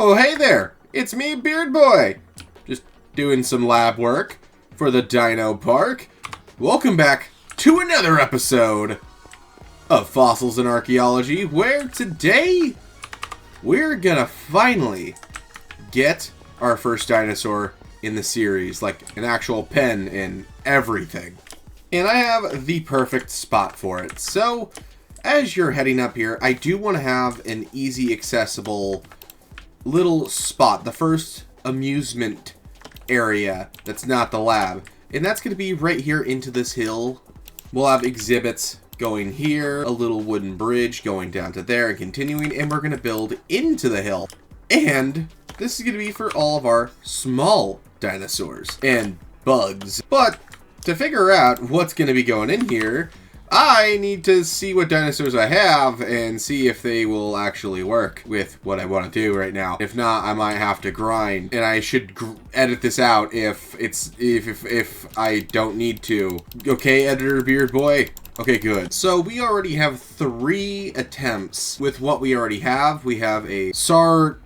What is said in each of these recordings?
Oh, hey there! It's me, Beard Boy! Just doing some lab work for the Dino Park. Welcome back to another episode of Fossils and Archaeology, where today we're gonna finally get our first dinosaur in the series, like an actual pen and everything. And I have the perfect spot for it. So, as you're heading up here, I do want to have an easy accessible little spot, the first amusement area that's not the lab, and that's going to be right here into this hill. We'll have exhibits going here, a little wooden bridge going down to there and continuing, and we're going to build into the hill. And this is going to be for all of our small dinosaurs and bugs. But to figure out what's going to be going in here, I need to see what dinosaurs I have and see if they will actually work with what I want to do right now. If not, I might have to grind, and I should edit this out if I don't need to. Okay, editor Beard Boy. Okay, good. So we already have 3 attempts with what we already have. We have a Sarcosuchus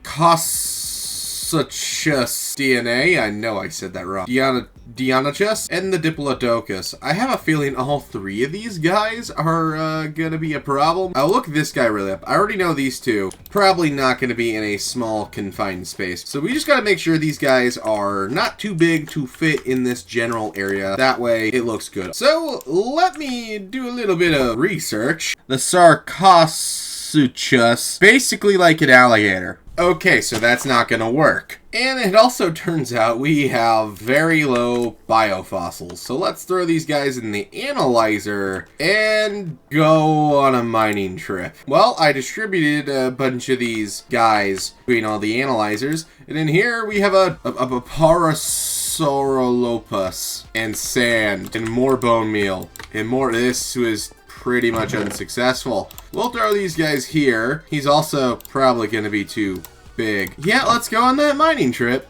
DNA. I know I said that wrong. Dionachus and the Diplodocus. I have a feeling all 3 of these guys are gonna be a problem. I'll look this guy really up. I already know these 2. Probably not gonna be in a small confined space. So we just gotta make sure these guys are not too big to fit in this general area. That way it looks good. So let me do a little bit of research. The Sarcosuchus, basically like an alligator. Okay, so that's not gonna work. And it also turns out we have very low biofossils. So let's throw these guys in the analyzer and go on a mining trip. Well, I distributed a bunch of these guys between all the analyzers. And in here we have a Parasaurolophus and sand and more bone meal. And more, this was pretty much unsuccessful. We'll throw these guys here. He's also probably going to be too big. Yeah, let's go on that mining trip.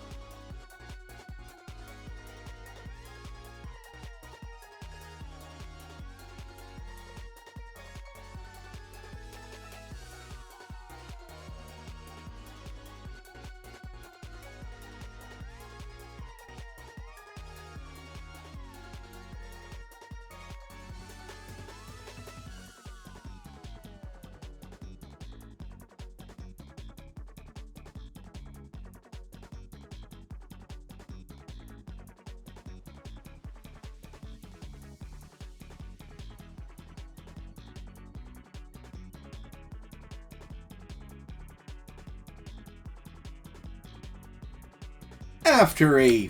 After a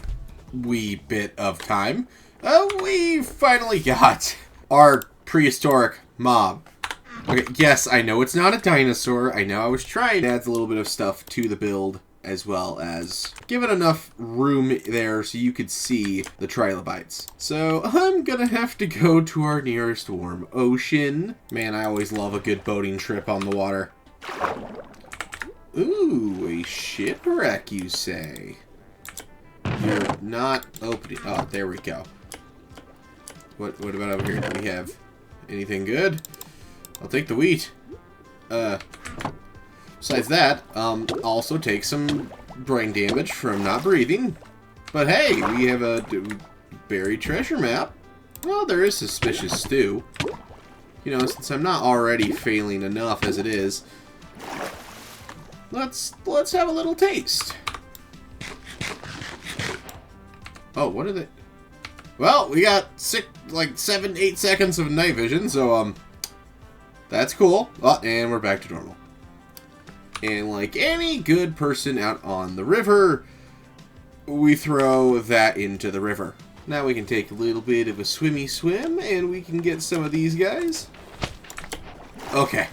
wee bit of time, we finally got our prehistoric mob. Okay, yes, I know it's not a dinosaur. I know I was trying. It adds a little bit of stuff to the build, as well as give it enough room there so you could see the trilobites. So I'm gonna have to go to our nearest warm ocean. Man, I always love a good boating trip on the water. Ooh, a shipwreck, you say? You're not opening. Oh, there we go. What about over here? Do we have anything good? I'll take the wheat. Besides that, also take some brain damage from not breathing. But hey, we have a buried treasure map. Well, there is suspicious stew. You know, since I'm not already failing enough as it is, let's have a little taste. Oh, what are they? Well, we got 7-8 seconds of night vision, so that's cool. Oh, and we're back to normal. And like any good person out on the river, we throw that into the river. Now we can take a little bit of a swimmy swim, and we can get some of these guys. Okay.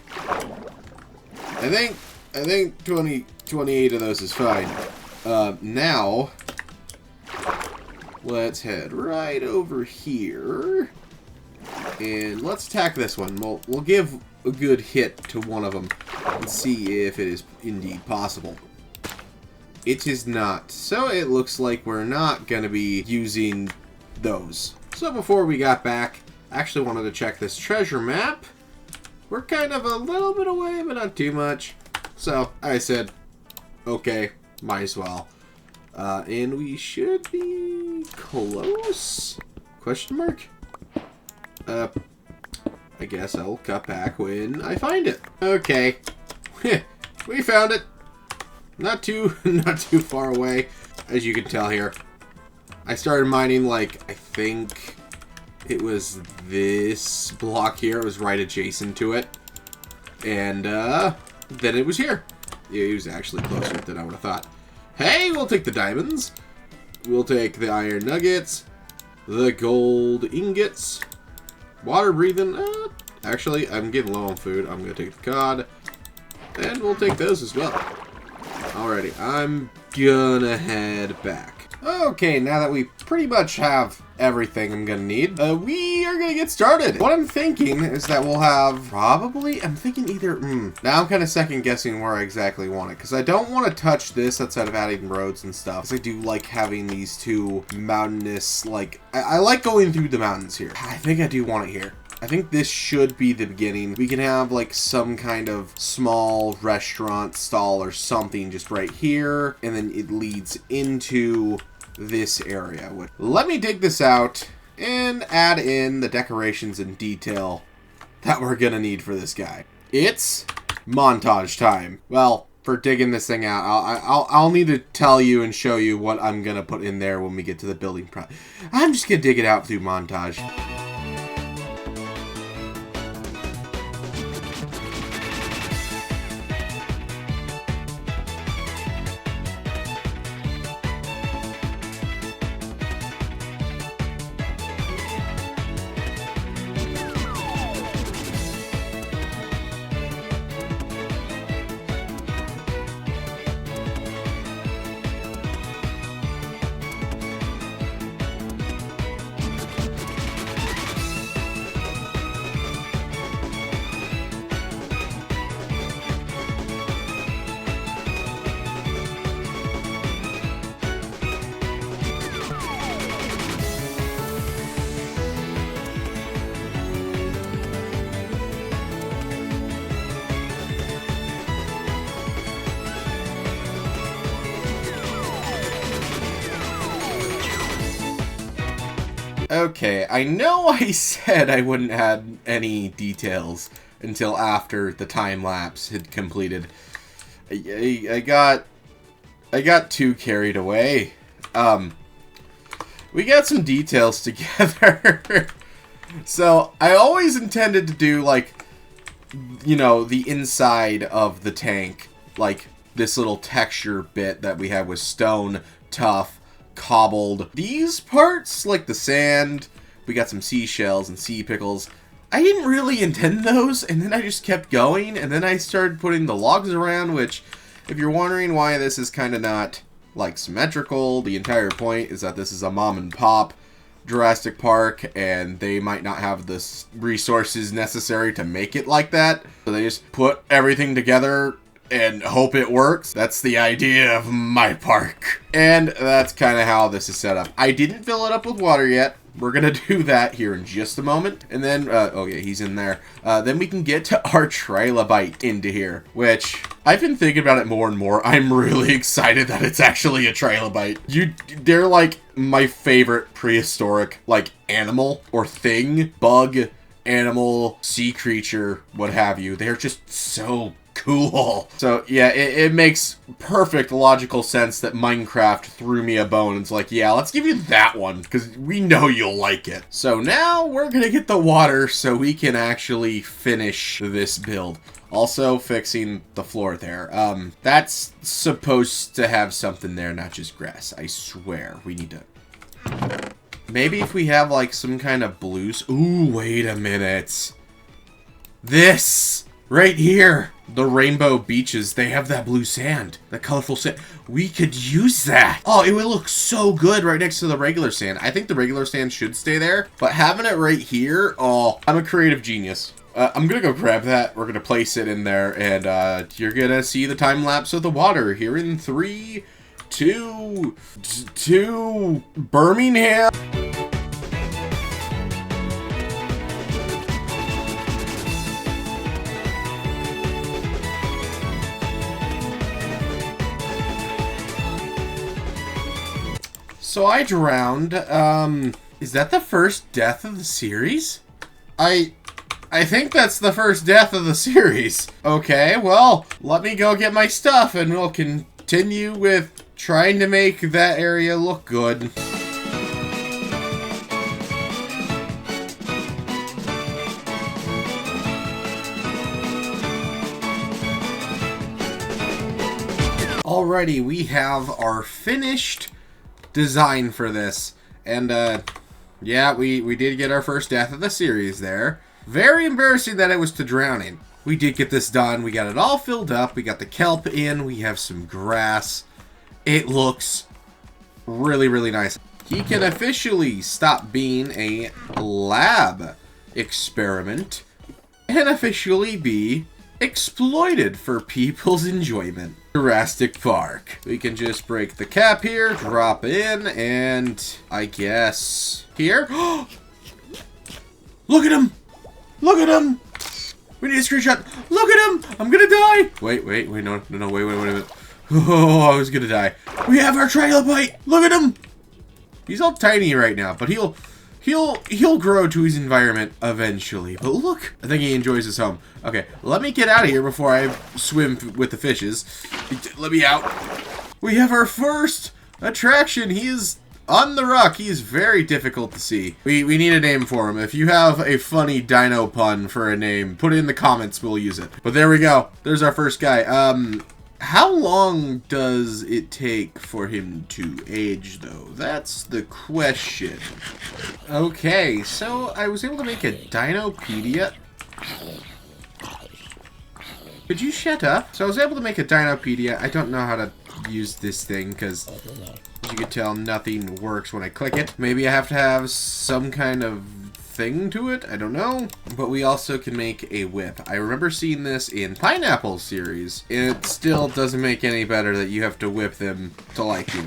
I think 28 of those is fine. Now let's head right over here, and let's attack this one. We'll give a good hit to one of them and see if it is indeed possible. It is not. So it looks like we're not going to be using those. So before we got back, I actually wanted to check this treasure map. We're kind of a little bit away, but not too much. So I said, Okay, might as well. And we should be close? Question mark? I guess I'll cut back when I find it. Okay. We found it. Not too far away, as you can tell here. I started mining, like, I think it was this block here. It was right adjacent to it. And, then it was here. It was actually closer than I would have thought. Hey, we'll take the diamonds. We'll take the iron nuggets. The gold ingots. Water breathing. Actually, I'm getting low on food. I'm going to take the cod. And we'll take those as well. Alrighty, I'm gonna head back. Okay, now that we pretty much have everything I'm gonna need, we are gonna get started. What I'm thinking is that we'll have probably, I'm thinking either, now I'm kind of second guessing where I exactly want it, because I don't want to touch this outside of adding roads and stuff, because I do like having these two mountainous, like, I like going through the mountains here. I think I do want it here. I think this should be the beginning. We can have like some kind of small restaurant stall or something just right here, and then it leads into this area. Let me dig this out and add in the decorations and detail that we're gonna need for this guy. It's montage time. Well, for digging this thing out, I'll need to tell you and show you what I'm gonna put in there when we get to the building I'm just gonna dig it out through montage. Okay, I know I said I wouldn't add any details until after the time lapse had completed. I got too carried away. We got some details together. So, I always intended to do, like, you know, the inside of the tank. Like, this little texture bit that we had with stone, tough, cobbled. These parts, like the sand, we got some seashells and sea pickles. I didn't really intend those, and then I just kept going, and then I started putting the logs around, which, if you're wondering why this is kind of not, like, symmetrical, the entire point is that this is a mom and pop Jurassic Park, and they might not have the resources necessary to make it like that, so they just put everything together and hope it works. That's the idea of my park. And that's kind of how this is set up. I didn't fill it up with water yet. We're going to do that here in just a moment. And then, oh yeah, he's in there. Then we can get to our trilobite into here, which I've been thinking about it more and more. I'm really excited that it's actually a trilobite. They're like my favorite prehistoric, like, animal or thing, bug, animal, sea creature, what have you. They're just so cool. So yeah, it makes perfect logical sense that Minecraft threw me a bone. It's like, yeah, let's give you that one because we know you'll like it. So now we're gonna get the water so we can actually finish this build. Also fixing the floor there. That's supposed to have something there, not just grass. I swear. We need to... Maybe if we have like some kind of blues. Ooh, wait a minute. This right here. The rainbow beaches, they have that blue sand, that colorful sand. We could use that. Oh, it would look so good right next to the regular sand. I think the regular sand should stay there, but having it right here, oh, I'm a creative genius. I'm gonna go grab that. We're gonna place it in there, and you're gonna see the time lapse of the water here in 3, 2, Birmingham. So I drowned. Is that the first death of the series? I think that's the first death of the series. Okay, well, let me go get my stuff and we'll continue with trying to make that area look good. Alrighty, we have our finished design for this. And, yeah, we did get our first death of the series there. Very embarrassing that it was to drowning. We did get this done. We got it all filled up. We got the kelp in. We have some grass. It looks really, really nice. He can officially stop being a lab experiment and officially be exploited for people's enjoyment. Jurassic Park. We can just break the cap here, drop in, and I guess here. Look at him! Look at him! We need a screenshot. Look at him! I'm gonna die! Wait, wait, no, wait a minute. Oh, I was gonna die. We have our trilobite! Look at him! He's all tiny right now, but he'll grow to his environment eventually. But look, I think he enjoys his home. Okay, let me get out of here before I swim with the fishes. Let me out. We have our first attraction. He is on the rock. He is very difficult to see. We need a name for him. If you have a funny dino pun for a name, put it in the comments. We'll use it. But there we go. There's our first guy. How long does it take for him to age, though? That's the question. Okay, so I was able to make a Dinopedia. Could you shut up? So I was able to make a Dinopedia. I don't know how to use this thing, because as you can tell, nothing works when I click it. Maybe I have to have some kind of thing to it, I don't know. But we also can make a whip. I remember seeing this in Pineapple series. It still doesn't make any better that you have to whip them to like you.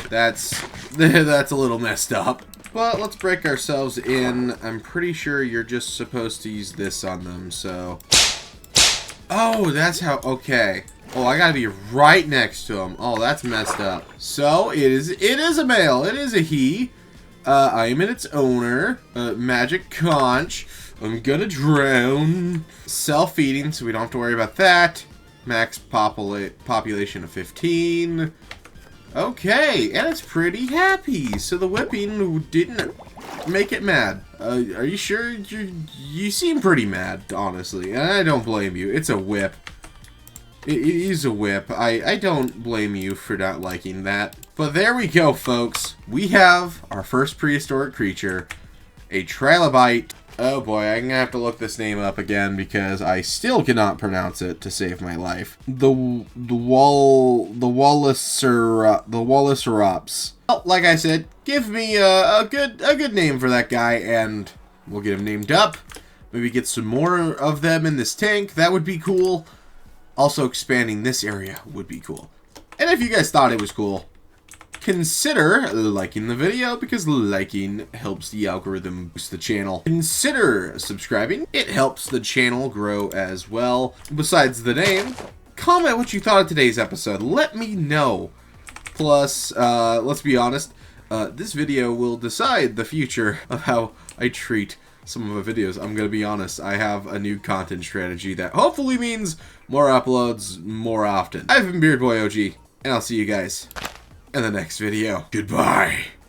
That's a little messed up. But let's break ourselves in. I'm pretty sure you're just supposed to use this on them, so. Oh, that's how, okay. Oh, I gotta be right next to him. Oh, that's messed up. So, it is a male. It is a he. I am its owner. Magic conch. I'm gonna drown. Self-feeding, so we don't have to worry about that. Max population of 15. Okay, and it's pretty happy. So the whipping didn't make it mad. Are you sure? You seem pretty mad, honestly. And I don't blame you. It's a whip. It is a whip. I don't blame you for not liking that. But there we go, folks. We have our first prehistoric creature, a trilobite. Oh boy, I'm gonna have to look this name up again because I still cannot pronounce it to save my life. The Wallicerops. Well, like I said, give me a good name for that guy, and we'll get him named up. Maybe get some more of them in this tank. That would be cool. Also, expanding this area would be cool. And if you guys thought it was cool, consider liking the video, because liking helps the algorithm boost the channel. Consider subscribing. It helps the channel grow as well. Besides the name, comment what you thought of today's episode. Let me know. Plus, let's be honest, this video will decide the future of how I treat some of the videos. I'm gonna be honest, I have a new content strategy that hopefully means more uploads more often. I've been Beard Boy OG, and I'll see you guys in the next video. Goodbye.